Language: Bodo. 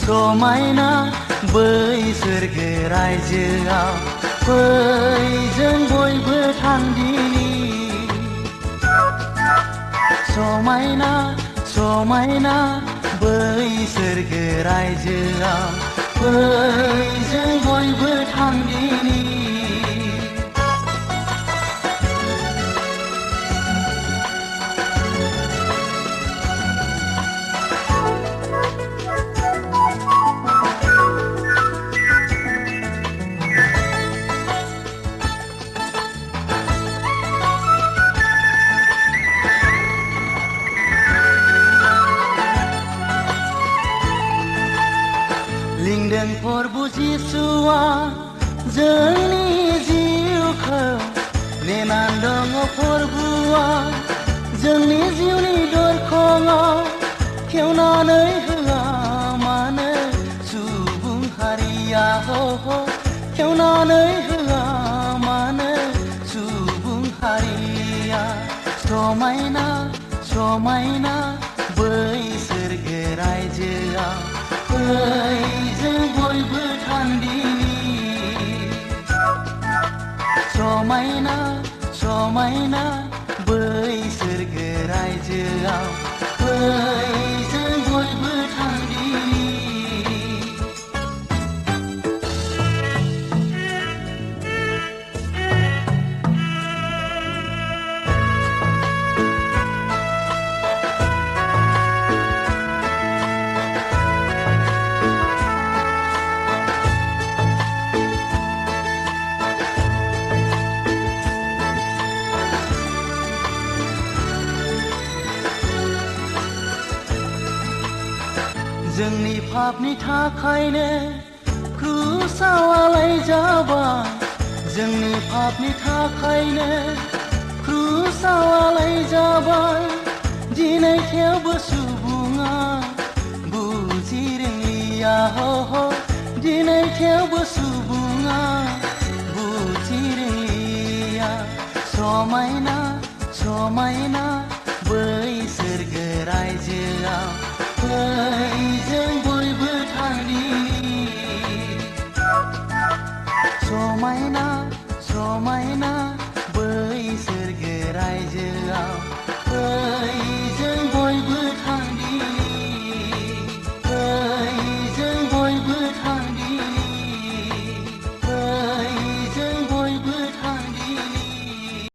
समायना बै सोरगो रायजोआव फै जों बयबो थांदिनि समायना समायना बै सोरगो रायजोआव फै जों बयबो थांदिनि लिंदों प्रभु जिसुआ जोंनि जिउखौ नेनानै दङ प्रभुआ जोंनि जिउनि दरखङाव खेवनानै होआ मानो सुबुं हारिया खेवनानै होआ मानो सुबुं हारिया समायना समायना बै सोरगो रायजोआव फै जों बयबो थांदिनि समायना समायना बै सोरगो रायजोआव फै जों बयबो थांदिनि जोंनि पापनि थाखायनो क्रुसाव आलायजाबाय जोंनि पापनि थाखायनो क्रुसाव आलायजाबाय दिनै थेवबो सुबुङा बुजि रोंलिया दिनै थेवबो सुबुङा बुजि रोंलिया समायना समायना बै सोरगो रायजोआव फै जों बयबो थांदिनि समायना समायना बै सोरगो रायजोआव फै